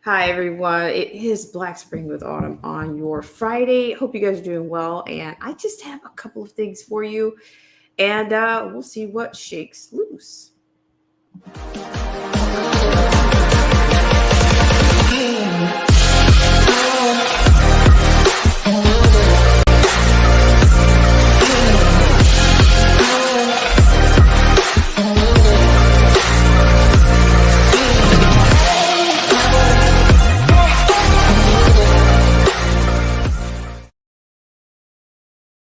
Hi, everyone. It is Black Spring with Autumn on your Friday. Hope you guys are doing well. And I just have a couple of things for you, and we'll see what shakes loose.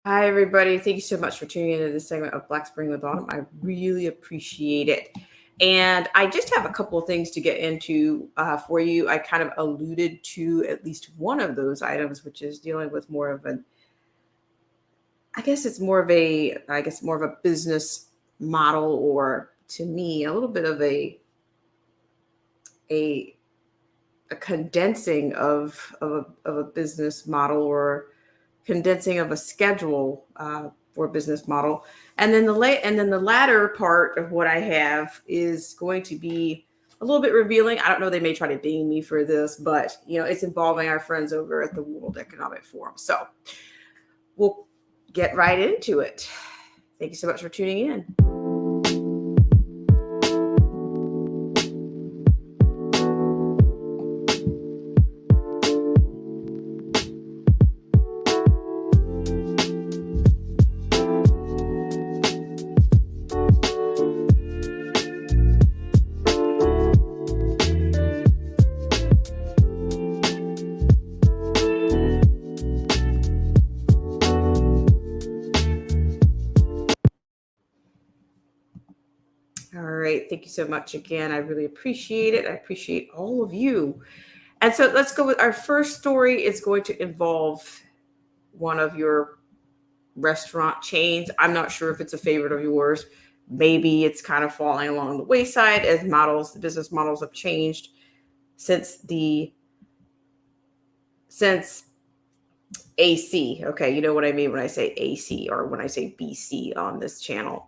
Hi, everybody. Thank you so much for tuning into this segment of Black Spring with Autumn. I really appreciate it. And I just have a couple of things to get into for you. I kind of alluded to at least one of those items, which is dealing with more of an, I guess it's more of a, I guess more of a business model, or to me, a little bit of a a condensing of a business model, or condensing of a schedule for a business model. And then the latter part of what I have is going to be a little bit revealing. I don't know, they may try to ding me for this, but it's involving our friends over at the World Economic Forum. So we'll get right into it. Thank you so much for tuning in. All right. Thank you so much again. I really appreciate it. I appreciate all of you. And so let's go with our first story. It's going to involve one of your restaurant chains. I'm not sure if it's a favorite of yours. Maybe it's kind of falling along the wayside as business models have changed since since AC. Okay, you know what I mean when I say AC or when I say BC on this channel.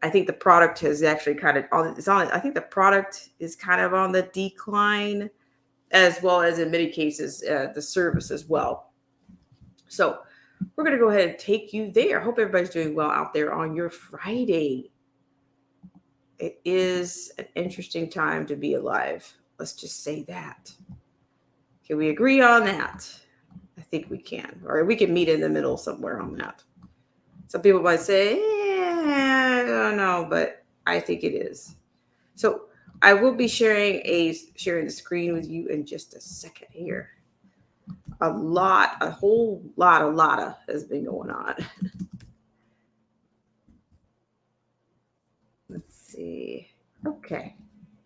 I think the product has actually kind of on it's on. I think the product is kind of on the decline, as well as in many cases the service as well. So we're going to go ahead and take you there. Hope everybody's doing well out there on your Friday. It is an interesting time to be alive. Let's just say that. Can we agree on that? I think we can, or we can meet in the middle somewhere on that. Some people might say, I don't know, but I think it is. So I will be sharing the screen with you in just a second here. A whole lot, has been going on. Let's see. Okay.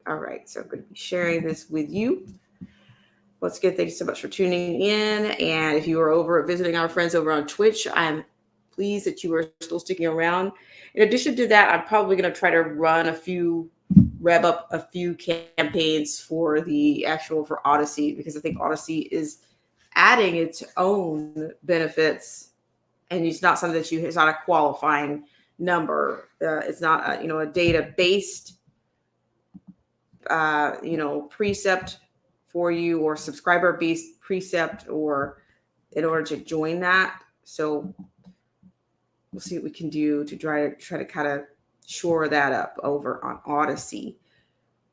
All right. So I'm going to be sharing this with you. Once again, thank you so much for tuning in. And if you are visiting our friends over on Twitch, I'm pleased that you are still sticking around. In addition to that, I'm probably going to try to rev up a few campaigns for Odyssey, because I think Odyssey is adding its own benefits, and it's not something it's not a qualifying number. It's not a data based precept for you, or subscriber based precept, or in order to join that. So we'll see what we can do to try to kind of shore that up over on Odyssey.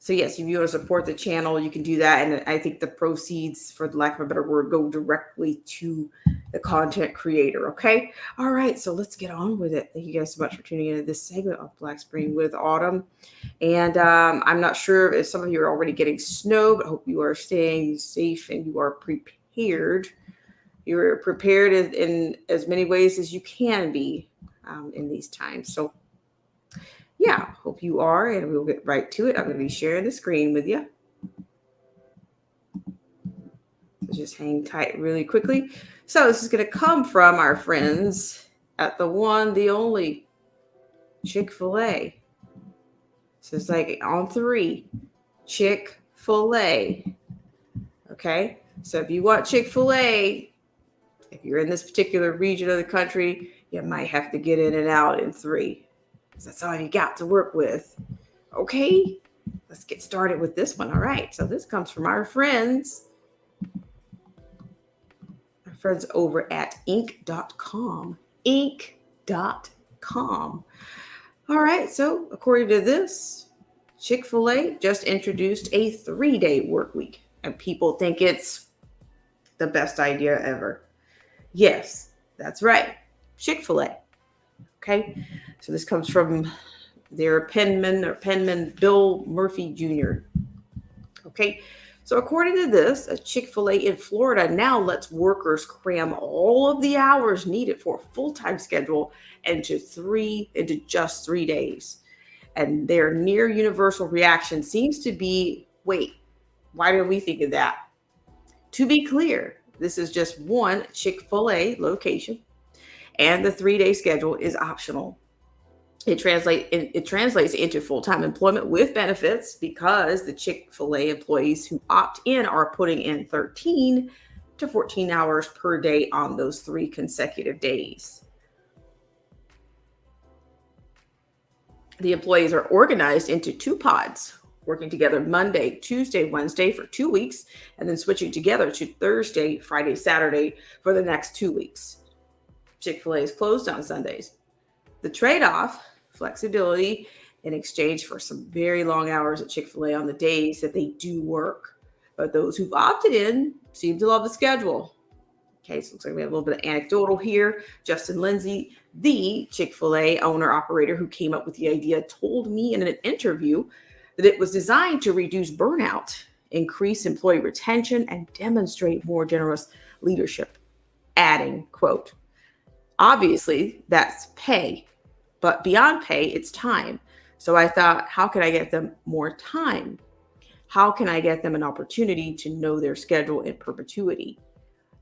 So yes, if you want to support the channel, you can do that. And I think the proceeds, for the lack of a better word, go directly to the content creator. Okay. All right. So let's get on with it. Thank you guys so much for tuning into this segment of Black Spring with Autumn. And I'm not sure if some of you are already getting snow, but I hope you are staying safe and you are prepared. You're prepared in as many ways as you can be in these times. So yeah, hope you are, and we'll get right to it. I'm going to be sharing the screen with you. So just hang tight really quickly. So this is going to come from our friends at the one, the only Chick-fil-A. So it's like on 3, Chick-fil-A. Okay, so if you want Chick-fil-A, if you're in this particular region of the country, you might have to get in and out in 3. That's all you got to work with. Okay, let's get started with this one. All right, so this comes from our friends over at Inc.com. Inc.com. All right, so according to this, Chick-fil-A just introduced a 3-day work week, and people think it's the best idea ever. Yes, that's right, Chick-fil-A. Okay, so this comes from their penman, Bill Murphy Jr. Okay, so according to this, a Chick-fil-A in Florida now lets workers cram all of the hours needed for a full-time schedule into just 3 days. And their near universal reaction seems to be, wait, why didn't we think of that? To be clear, this is just one Chick-fil-A location, and the 3-day schedule is optional. It translates into full-time employment with benefits because the Chick-fil-A employees who opt in are putting in 13 to 14 hours per day on those 3 consecutive days. The employees are organized into 2 pods, working together Monday, Tuesday, Wednesday for 2 weeks, and then switching together to Thursday, Friday, Saturday for the next 2 weeks. Chick-fil-A is closed on Sundays. The trade-off, flexibility in exchange for some very long hours at Chick-fil-A on the days that they do work. But those who've opted in seem to love the schedule. Okay, so it looks like we have a little bit of anecdotal here. Justin Lindsay, the Chick-fil-A owner-operator who came up with the idea, told me in an interview that it was designed to reduce burnout, increase employee retention, and demonstrate more generous leadership, adding, quote, obviously, that's pay, but beyond pay, it's time. So I thought, how can I get them more time? How can I get them an opportunity to know their schedule in perpetuity?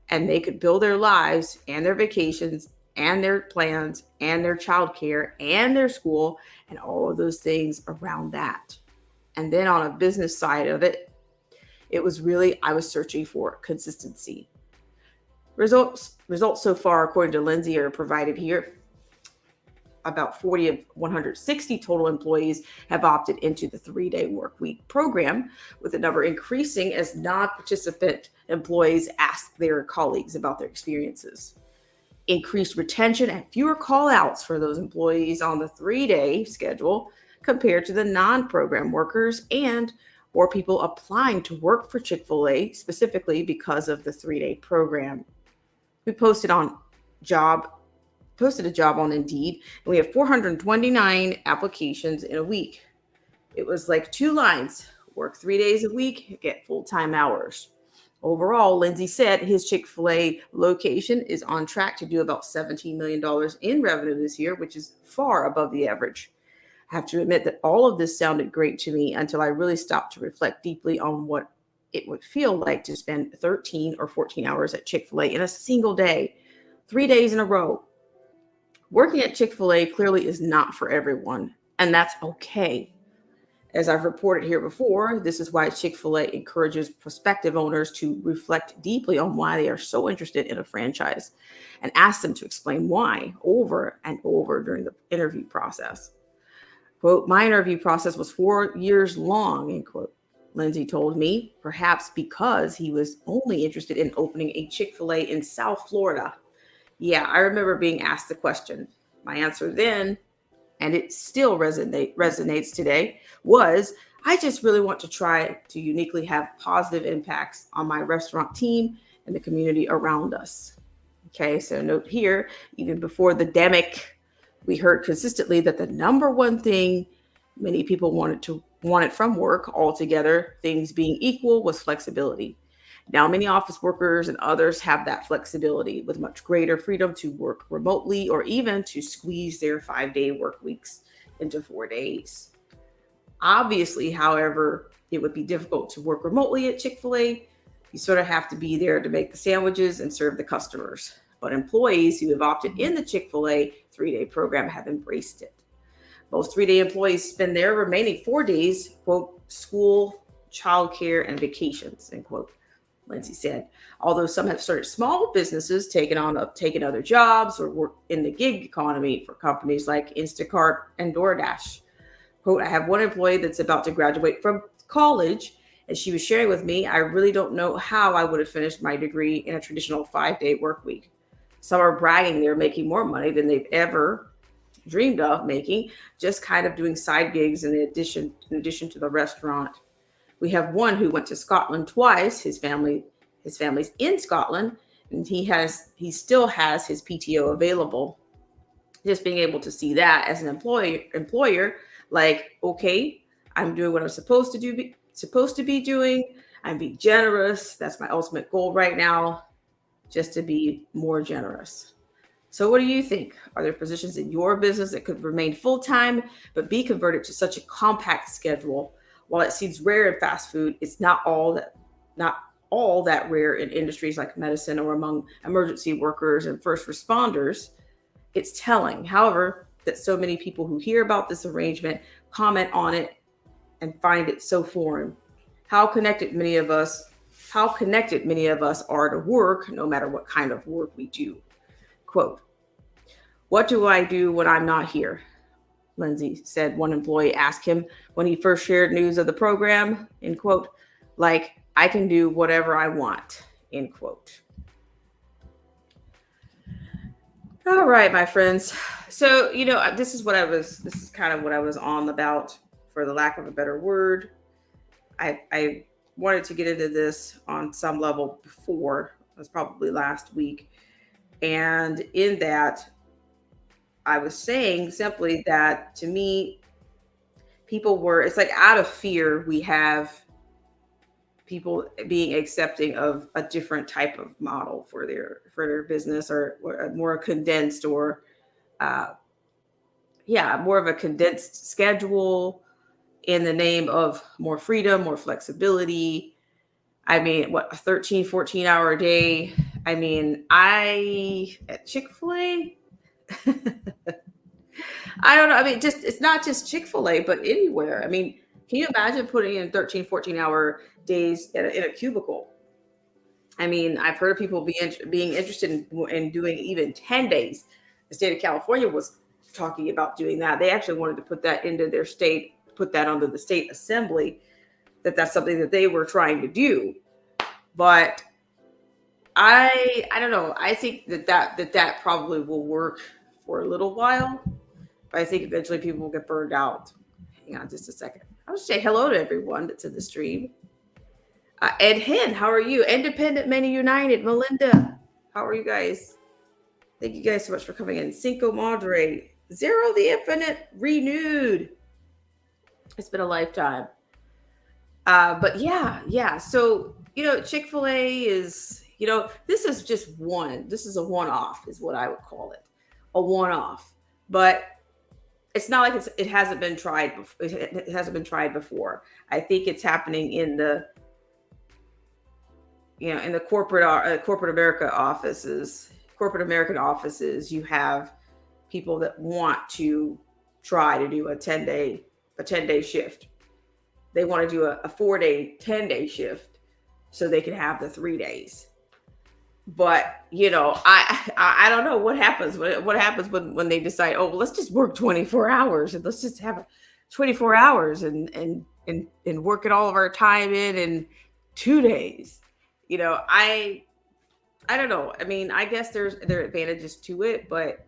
And they could build their lives and their vacations and their plans and their childcare and their school and all of those things around that. And then on a business side of it, it was really, I was searching for consistency. Results so far, according to Lindsay, are provided here. About 40 of 160 total employees have opted into the 3-day work week program, with the number increasing as non-participant employees ask their colleagues about their experiences. Increased retention and fewer call-outs for those employees on the 3-day schedule compared to the non-program workers, and more people applying to work for Chick-fil-A specifically because of the 3-day program. We posted a job on Indeed, and we have 429 applications in a week. It was like 2 lines: work 3 days a week, get full-time hours. Overall, Lindsay said his Chick-fil-A location is on track to do about $17 million in revenue this year, which is far above the average. I have to admit that all of this sounded great to me until I really stopped to reflect deeply on what it would feel like to spend 13 or 14 hours at Chick-fil-A in a single day, 3 days in a row. Working at Chick-fil-A clearly is not for everyone, and that's okay. As I've reported here before, this is why Chick-fil-A encourages prospective owners to reflect deeply on why they are so interested in a franchise and ask them to explain why over and over during the interview process. Quote, my interview process was 4 years long, end quote. Lindsay told me, perhaps because he was only interested in opening a Chick-fil-A in South Florida. Yeah, I remember being asked the question. My answer then and it still resonates today, was I just really want to try to uniquely have positive impacts on my restaurant team and the community around us. Okay, so note here, even before the demic, we heard consistently that the number one thing many people wanted from work altogether, things being equal, was flexibility. Now, many office workers and others have that flexibility with much greater freedom to work remotely or even to squeeze their 5 day work weeks into 4 days. Obviously, however, it would be difficult to work remotely at Chick fil A. You sort of have to be there to make the sandwiches and serve the customers. But employees who have opted in the Chick fil A 3 day program have embraced it. Most 3 day employees spend their remaining 4 days, quote, school, childcare, and vacations, end quote, Lindsay said. Although some have started small businesses, taken other jobs, or work in the gig economy for companies like Instacart and DoorDash. Quote, I have one employee that's about to graduate from college, and she was sharing with me, I really don't know how I would have finished my degree in a traditional 5 day work week. Some are bragging they're making more money than they've ever dreamed of making, just kind of doing side gigs in addition to the restaurant. We have one who went to Scotland twice. His family's in Scotland, and he still has his PTO available. Just being able to see that as an employer, like, okay, I'm doing what I'm supposed to be doing. I'm being generous. That's my ultimate goal right now, just to be more generous. So, what do you think? Are there positions in your business that could remain full time but be converted to such a compact schedule? While it seems rare in fast food, it's not all that rare in industries like medicine or among emergency workers and first responders. It's telling, however, that so many people who hear about this arrangement comment on it and find it so foreign. How connected many of us how connected many of us are to work, no matter what kind of work we do. Quote, what do I do when I'm not here? Lindsay said one employee asked him when he first shared news of the program, end quote, like, I can do whatever I want, end quote. All right, my friends. So, this is kind of what I was on about, for the lack of a better word. I wanted to get into this on some level before, it was probably last week. And in that, I was saying simply that to me, it's like out of fear, we have people being accepting of a different type of model for their business, or a more condensed, or uh, yeah, more of a condensed schedule in the name of more freedom, more flexibility. I mean, what, a 13, 14-hour day? I mean, I at Chick-fil-A, I don't know. I mean, just it's not just Chick-fil-A, but anywhere. I mean, can you imagine putting in 13, 14-hour days in a cubicle? I mean, I've heard of people being interested in doing even 10 days. The state of California was talking about doing that. They actually wanted to put that into their state, put that under the state assembly, that's something that they were trying to do. But I don't know. I think that probably will work for a little while, but I think eventually people will get burned out. Hang on just a second. I'll just say hello to everyone that's in the stream. Ed Hen, how are you? Independent Men United, Melinda, how are you guys? Thank you guys so much for coming in. Cinco Madre, Zero the Infinite, renewed. It's been a lifetime. But yeah. So, Chick-fil-A is, this is just this is a one-off, is what I would call it. A one-off. But it's not like it hasn't been tried before. It hasn't been tried before. I think it's happening in the corporate American offices. You have people that want to try to do a 10-day shift. They want to do a 4-day, 10-day shift so they can have the 3 days. But I don't know what happens. What happens when they decide, oh, well, let's just work 24 hours, and let's just have 24 hours and work it all of our time in 2 days. I don't know. I mean, I guess there are advantages to it, but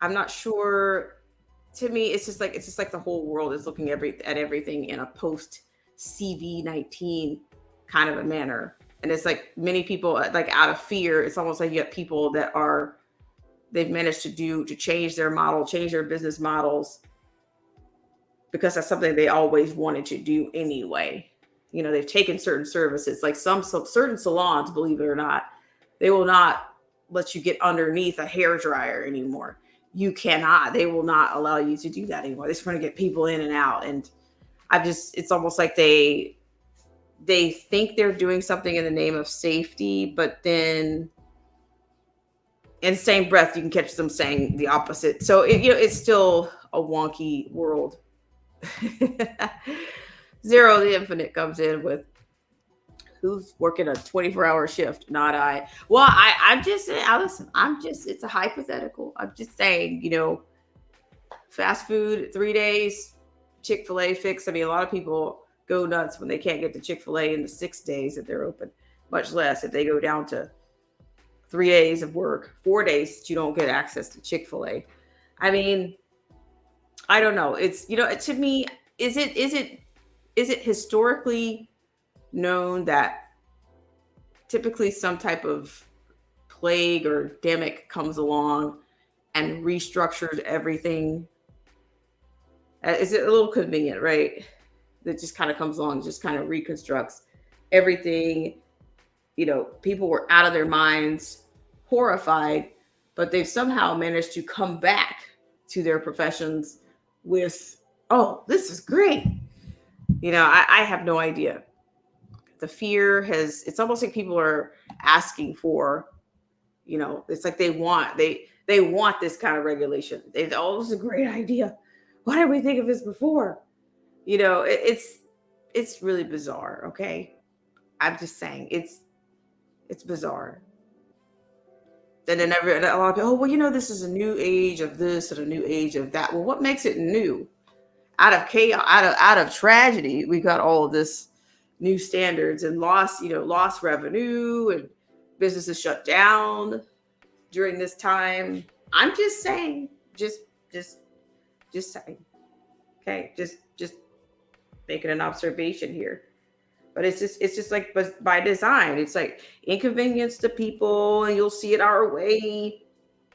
I'm not sure to me, it's just like the whole world is looking at everything in a post CV-19 kind of a manner. And it's like many people like out of fear, it's almost like you have people that are they've managed to change their model, change their business models because that's something they always wanted to do anyway. They've taken certain services, like some certain salons, believe it or not, they will not let you get underneath a hair dryer anymore. You cannot. They will not allow you to do that anymore. They're just trying to get people in and out. And it's almost like they think they're doing something in the name of safety, but then in the same breath, you can catch them saying the opposite. So it's still a wonky world. Zero the Infinite comes in with who's working a 24-hour shift, not I. Well, I'm just saying, listen, it's a hypothetical. I'm just saying, fast food, 3 days, Chick-fil-A fix. I mean, a lot of people go nuts when they can't get to Chick-fil-A in the 6 days that they're open, much less if they go down to 3 days of work, 4 days that you don't get access to Chick-fil-A. I mean, I don't know. It's, to me, is it historically known that typically some type of plague or pandemic comes along and restructures everything? Is it a little convenient, right? That just kind of comes along, just kind of reconstructs everything. People were out of their minds, horrified, but they've somehow managed to come back to their professions with, oh, this is great. I have no idea. The fear it's almost like people are asking for, it's like they want this kind of regulation. Oh, this is a great idea. Why didn't we think of this before? It's really bizarre. Okay. I'm just saying it's bizarre. And then a lot of people, oh, well, this is a new age of this and a new age of that. Well, what makes it new? Out of chaos, out of tragedy, we got all of this new standards and lost revenue and businesses shut down during this time. I'm just saying, just saying. Okay, just making an observation here. But it's just like by design. It's like inconvenience to people, and you'll see it our way,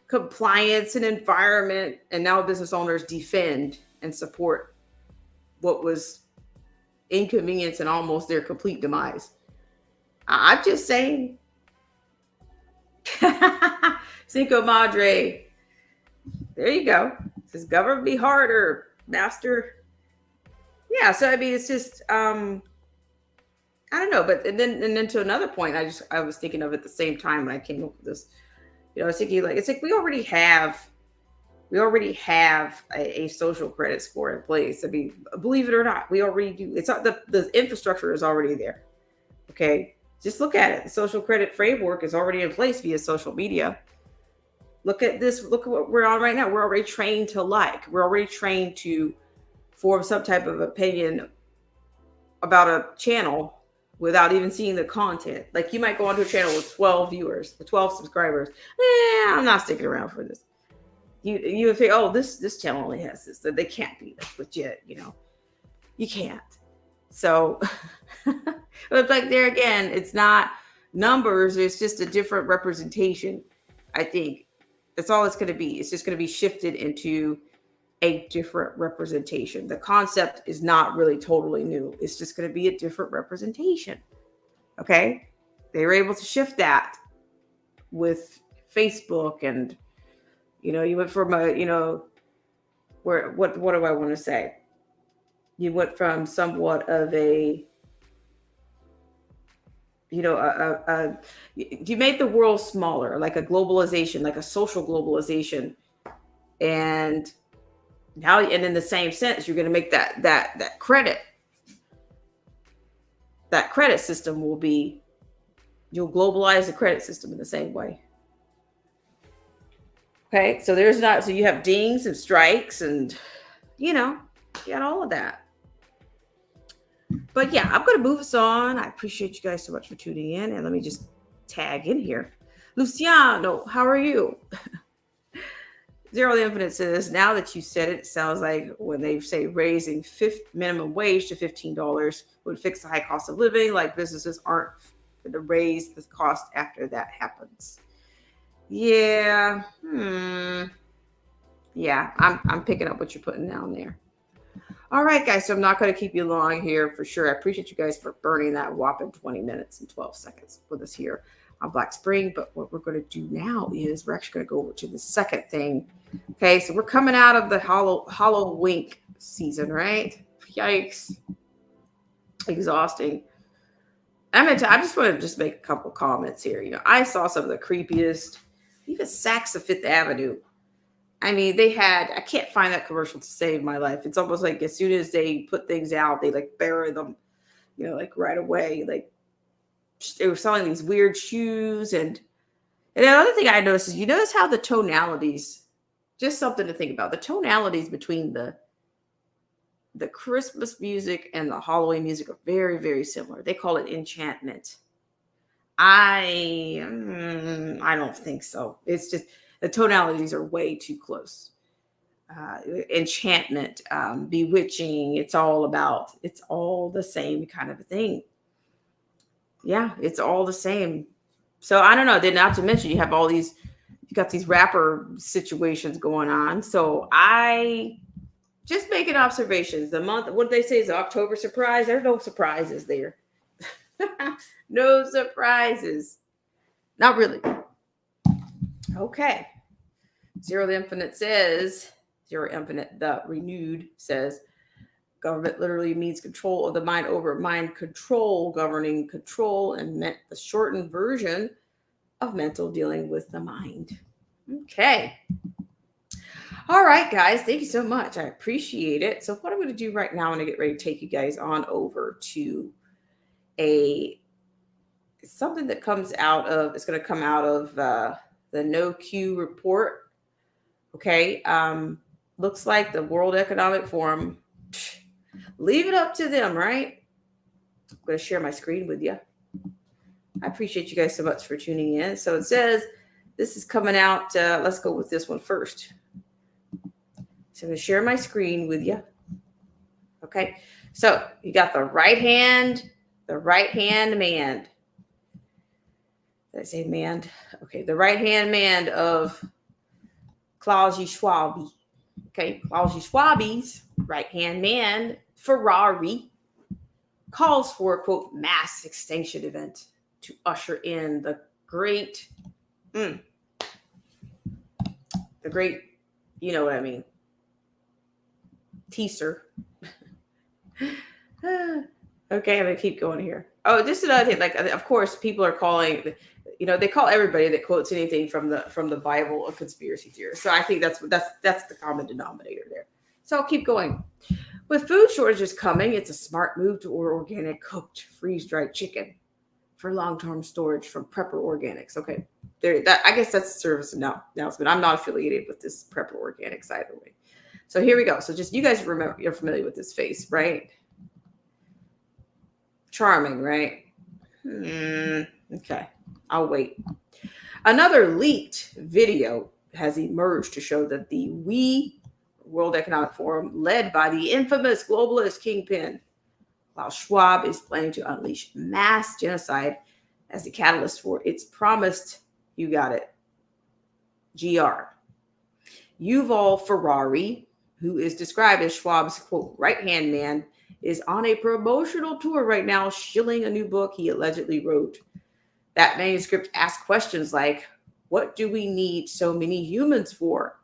compliance and environment, and now business owners defend and support what was inconvenience and almost their complete demise. I'm just saying. Cinco Madre. There you go. It says government be harder, master. Yeah, so I mean it's just I don't know, but and then to another point, I was thinking of at the same time when I came up with this. I was thinking it's like we already have a social credit score in place. I mean, believe it or not, we already do. It's not the infrastructure is already there. Okay, just look at it. The social credit framework is already in place via social media. Look at this. Look at what we're on right now. We're already trained to like. We're already trained to form some type of opinion about a channel without even seeing the content. Like you might go onto a channel with 12 viewers, with 12 subscribers. I'm not sticking around for this. You would say, oh, this channel only has this, that they can't be legit, you can't. So, but like there again, it's not numbers. It's just a different representation. I think that's all it's going to be. It's just going to be shifted into a different representation. The concept is not really totally new. It's just going to be a different representation. Okay. They were able to shift that with Facebook and, you went from what do I want to say? You went from somewhat of a, you made the world smaller, like a globalization, like a social globalization. And now, and in the same sense, you're going to make that credit system you'll globalize the credit system in the same way. Okay, so you have dings and strikes and, you got all of that. But yeah, I'm going to move us on. I appreciate you guys so much for tuning in. And let me just tag in here. Luciano, how are you? Zero the Infinite says, now that you said it, it sounds like when they say raising minimum wage to $15 would fix the high cost of living, like businesses aren't going to raise the cost after that happens. Yeah. Yeah, I'm picking up what you're putting down there. All right, guys. So I'm not going to keep you long here for sure. I appreciate you guys for burning that whopping 20 minutes and 12 seconds with us here on Black Spring. But what we're going to do now is we're actually going to go over to the second thing. Okay, so we're coming out of the Halloween season, right? Yikes. Exhausting. I just want to just make a couple comments here. You know, I saw some of the creepiest, even Saks of Fifth Avenue. I mean, I can't find that commercial to save my life. It's almost like as soon as they put things out, they like bury them, you know, like right away. Like they were selling these weird shoes. And another thing I noticed is you notice how the tonalities, just something to think about, the tonalities between the Christmas music and the Halloween music are very, very similar. They call it enchantment. I don't think so. It's just the tonalities are way too close. Enchantment, bewitching, it's all the same kind of a thing. Yeah, it's all the same. So I don't know. Then not to mention you got these rapper situations going on. So I just making observations. The month, what they say is October surprise. There's no surprises there. No surprises. Not really. Okay. Zero the Infinite the renewed says, government literally means control of the mind over mind control, governing control, and meant the shortened version of mental dealing with the mind. Okay. All right, guys. Thank you so much. I appreciate it. So what I'm going to do right now, I'm going to get ready to take you guys on over to something that it's going to come out of the No Q report. Okay. Looks like the World Economic Forum, leave it up to them, right? I'm going to share my screen with you. I appreciate you guys so much for tuning in. So it says this is coming out. Let's go with this one first. So I'm going to share my screen with you. Okay. So you got the right hand man. Did I say man? Okay. The right hand man of Klaus Schwab. Okay. Klaus Schwab's right hand man, Ferrari, calls for a quote mass extinction event to usher in the great, you know what I mean, teaser. Okay, I'm gonna keep going here. Oh, just another thing. Like, of course, people are calling. You know, they call everybody that quotes anything from the Bible a conspiracy theorist. So I think that's the common denominator there. So I'll keep going. With food shortages coming, it's a smart move to order organic cooked freeze-dried chicken for long-term storage from Prepper Organics. Okay, I guess that's a service announcement. I'm not affiliated with this Prepper Organics either way. So here we go. So just you guys remember, you're familiar with this face, right? Charming, right? Okay, I'll wait. Another leaked video has emerged to show that the World Economic Forum, led by the infamous globalist kingpin Klaus Schwab, is planning to unleash mass genocide as the catalyst for its promised, you got it, GR. Yuval Ferrari, who is described as Schwab's quote right-hand man, is on a promotional tour right now, shilling a new book he allegedly wrote. That manuscript asks questions like, what do we need so many humans for?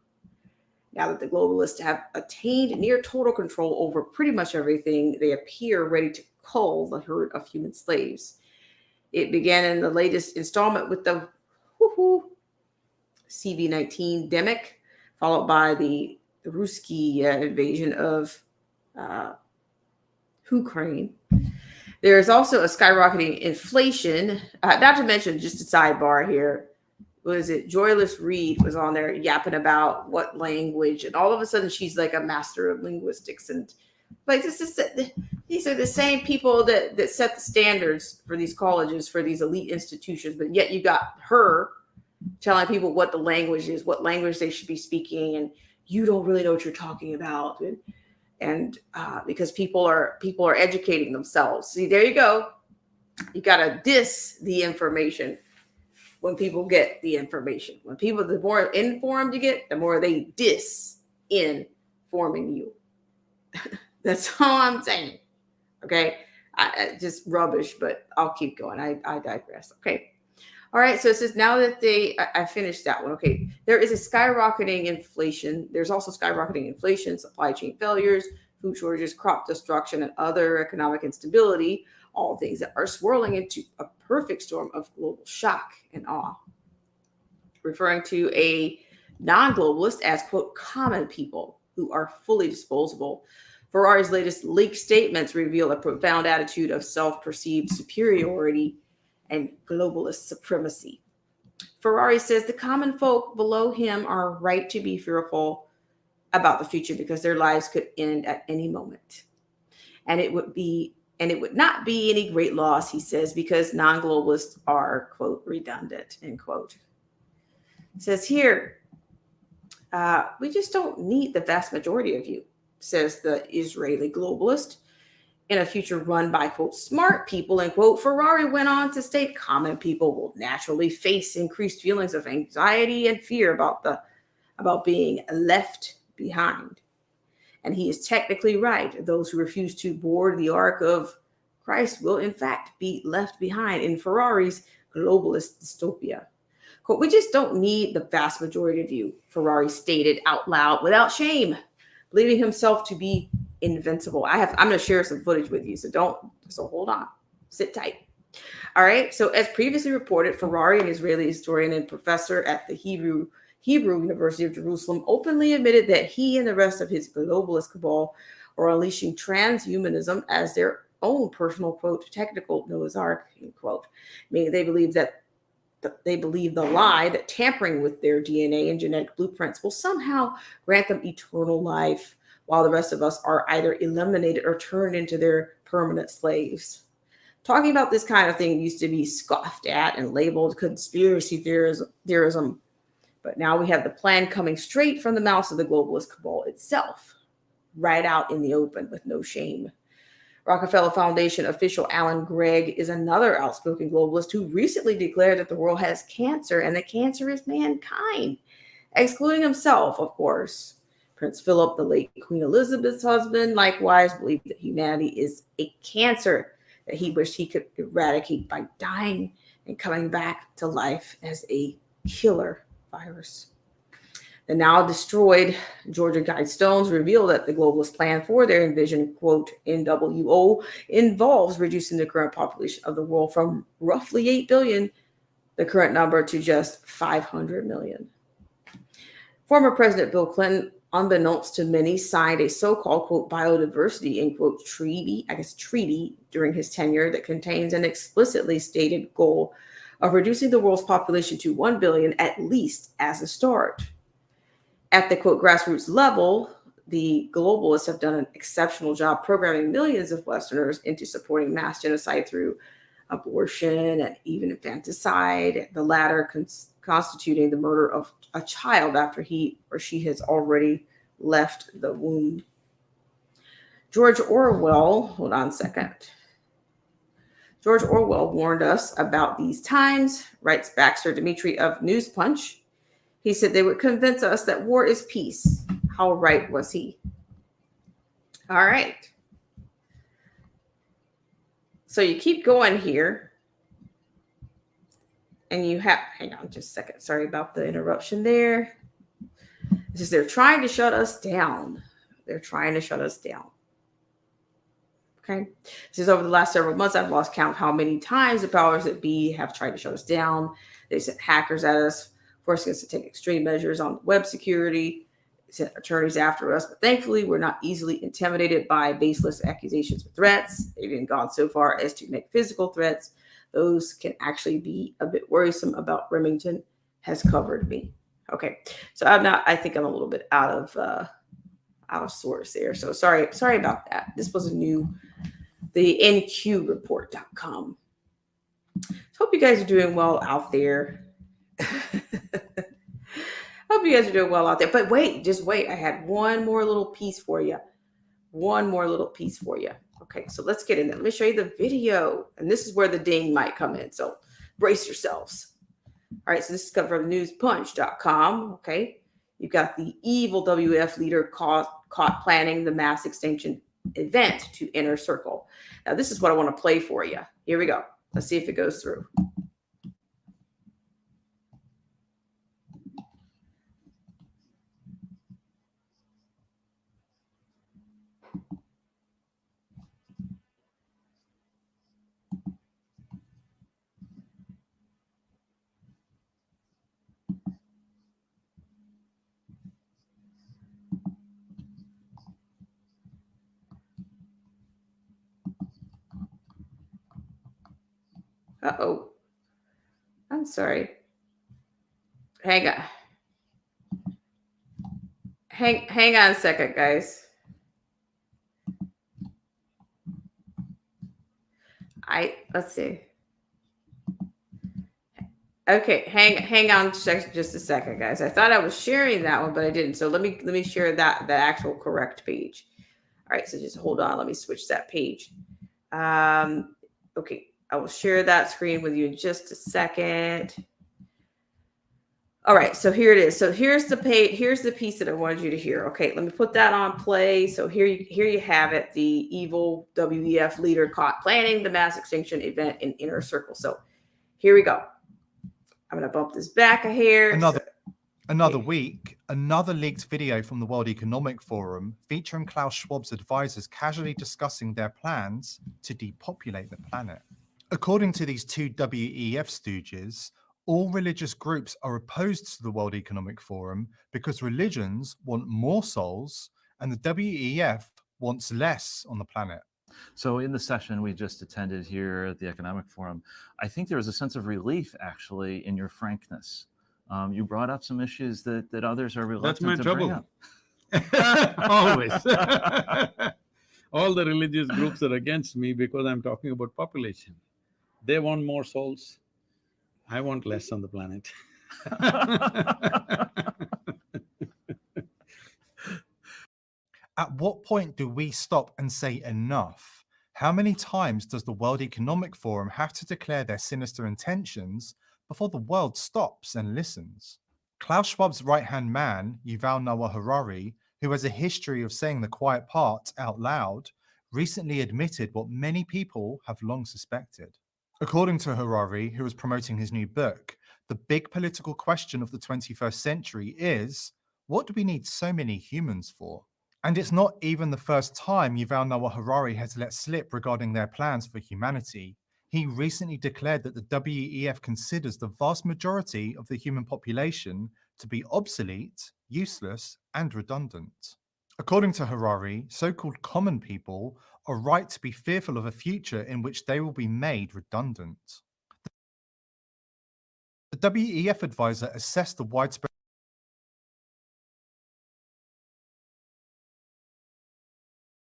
Now that the globalists have attained near total control over pretty much everything, they appear ready to cull the herd of human slaves. It began in the latest installment with the CV-19 demic, followed by the Ruski invasion of Ukraine. There is also a skyrocketing inflation. Not to mention, just a sidebar here, was it Joyless Reed was on there yapping about what language, and all of a sudden she's like a master of linguistics, and like these are the same people that set the standards for these colleges, for these elite institutions, but yet you got her telling people what the language is, what language they should be speaking, and you don't really know what you're talking about. And because people are educating themselves. See, there you go. You gotta diss the information when people get the information. When people, the more informed you get, the more they informing you. That's all I'm saying. Okay. I just rubbish, but I'll keep going. I digress. Okay. All right. So it says now that I finished that one. Okay. There is a skyrocketing inflation. There's also skyrocketing inflation, supply chain failures, food shortages, crop destruction, and other economic instability. All things that are swirling into a perfect storm of global shock and awe. Referring to a non-globalist as, quote, common people who are fully disposable. Ferrari's latest leaked statements reveal a profound attitude of self-perceived superiority and globalist supremacy. Ferrari says the common folk below him are right to be fearful about the future because their lives could end at any moment. And it would not be any great loss, he says, because non-globalists are, quote, redundant, end quote. It says here, we just don't need the vast majority of you, says the Israeli globalist. In a future run by, quote, smart people, end quote, Ferrari went on to state common people will naturally face increased feelings of anxiety and fear about being left behind. And he is technically right. Those who refuse to board the Ark of Christ will, in fact, be left behind in Ferrari's globalist dystopia. Quote, we just don't need the vast majority of you, Ferrari stated out loud without shame, believing himself to be invincible. I'm going to share some footage with you, so hold on. Sit tight. All right. So as previously reported, Ferrari, an Israeli historian and professor at the Hebrew University of Jerusalem, openly admitted that he and the rest of his globalist cabal are unleashing transhumanism as their own personal, quote, technical Noah's Ark, end quote. Meaning they believe the lie that tampering with their DNA and genetic blueprints will somehow grant them eternal life, while the rest of us are either eliminated or turned into their permanent slaves. Talking about this kind of thing used to be scoffed at and labeled conspiracy theorism. But now we have the plan coming straight from the mouths of the globalist cabal itself, right out in the open with no shame. Rockefeller Foundation official Alan Gregg is another outspoken globalist who recently declared that the world has cancer and the cancer is mankind, excluding himself, of course. Prince Philip, the late Queen Elizabeth's husband, likewise believed that humanity is a cancer that he wished he could eradicate by dying and coming back to life as a killer virus. The now destroyed Georgia Guidestones reveal that the globalist plan for their envisioned, quote, NWO involves reducing the current population of the world from roughly 8 billion, the current number, to just 500 million. Former President Bill Clinton, unbeknownst to many, signed a so-called, quote, biodiversity, end quote, treaty during his tenure that contains an explicitly stated goal of reducing the world's population to 1 billion at least as a start. At the, quote, grassroots level, the globalists have done an exceptional job programming millions of Westerners into supporting mass genocide through abortion and even infanticide, the latter constituting the murder of a child after he or she has already left the womb. George Orwell warned us about these times, writes Baxter Dimitri of Newspunch. He said they would convince us that war is peace. How right was he? All right. So you keep going here. And you have, hang on just a second. Sorry about the interruption there. It says they're trying to shut us down. They're trying to shut us down. Okay. It says over the last several months, I've lost count how many times the powers that be have tried to shut us down. They sent hackers at us, forcing us to take extreme measures on web security, sent attorneys after us. But thankfully, we're not easily intimidated by baseless accusations or threats. They've even gone so far as to make physical threats. Those can actually be a bit worrisome. About Remington has covered me. Okay, so I think I'm a little bit out of sorts there. So sorry about that. This was the NQreport.com. Hope you guys are doing well out there. Hope you guys are doing well out there. But wait, just wait. I had one more little piece for you. One more little piece for you. Okay, so let's get in there. Let me show you the video. And this is where the ding might come in. So brace yourselves. All right, so this is coming from newspunch.com. Okay, you got the evil WF leader caught planning the mass extinction event to Inner Circle. Now, this is what I want to play for you. Here we go. Let's see if it goes through. Uh-oh. I'm sorry. Hang on. Hang on a second, guys. Let's see. Okay, hang on just a second, guys. I thought I was sharing that one, but I didn't. So let me share the actual correct page. All right, so just hold on. Let me switch that page. Okay, I will share that screen with you in just a second. All right, so here it is. So here's the page. Here's the piece that I wanted you to hear. Okay, let me put that on play. So here you have it. The evil WEF leader caught planning the mass extinction event in Inner Circle. So here we go. I'm going to bump this back a hair. Another week, another leaked video from the World Economic Forum featuring Klaus Schwab's advisors casually discussing their plans to depopulate the planet. According to these two WEF stooges, all religious groups are opposed to the World Economic Forum because religions want more souls and the WEF wants less on the planet. So in the session we just attended here at the Economic Forum, I think there was a sense of relief actually in your frankness. You brought up some issues that others are reluctant to bring up. Always. All the religious groups are against me because I'm talking about population. They want more souls. I want less on the planet. At what point do we stop and say enough? How many times does the World Economic Forum have to declare their sinister intentions before the world stops and listens? Klaus Schwab's right-hand man, Yuval Noah Harari, who has a history of saying the quiet part out loud, recently admitted what many people have long suspected. According to Harari, who was promoting his new book, the big political question of the 21st century is, what do we need so many humans for? And it's not even the first time Yuval Noah Harari has let slip regarding their plans for humanity. He recently declared that the WEF considers the vast majority of the human population to be obsolete, useless, and redundant. According to Harari, so-called common people are right to be fearful of a future in which they will be made redundant. The WEF advisor assessed the widespread.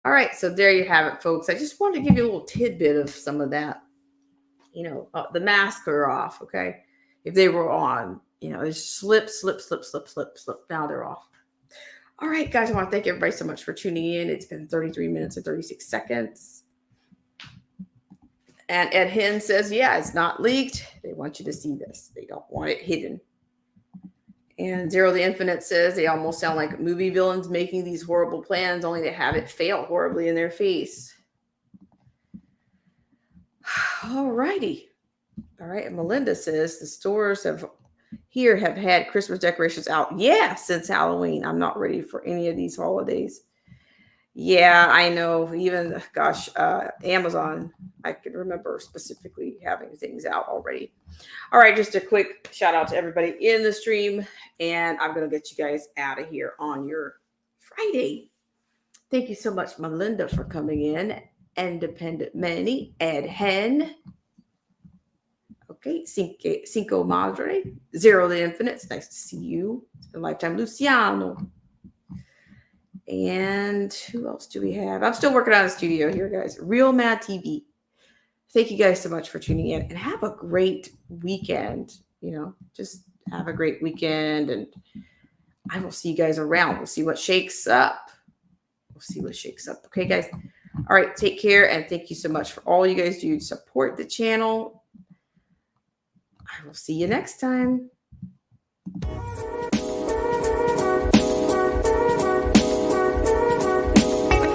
All right, so there you have it, folks. I just wanted to give you a little tidbit of some of that. The masks are off, okay? If they were on, it's slip. Now they're off. All right, guys, I want to thank everybody so much for tuning in. It's been 33 minutes and 36 seconds. And Ed Hinn says, yeah, it's not leaked. They want you to see this. They don't want it hidden. And Zero the Infinite says they almost sound like movie villains making these horrible plans only to have it fail horribly in their face. All righty. All right. And Melinda says the stores have had Christmas decorations out. Yeah, since Halloween. I'm not ready for any of these holidays. Yeah, I know. Even, Amazon, I can remember specifically having things out already. All right, just a quick shout out to everybody in the stream. And I'm going to get you guys out of here on your Friday. Thank you so much, Melinda, for coming in. Independent Manny, Ed Hen. Okay, Cinco Madre, Zero the Infinite. It's nice to see you. It's been a lifetime. Luciano. And who else do we have? I'm still working on a studio here, guys. Real Mad TV. Thank you guys so much for tuning in and have a great weekend. Just have a great weekend, and I will see you guys around. We'll see what shakes up. We'll see what shakes up. Okay, guys. All right, take care, and thank you so much for all you guys do to support the channel. I will see you next time.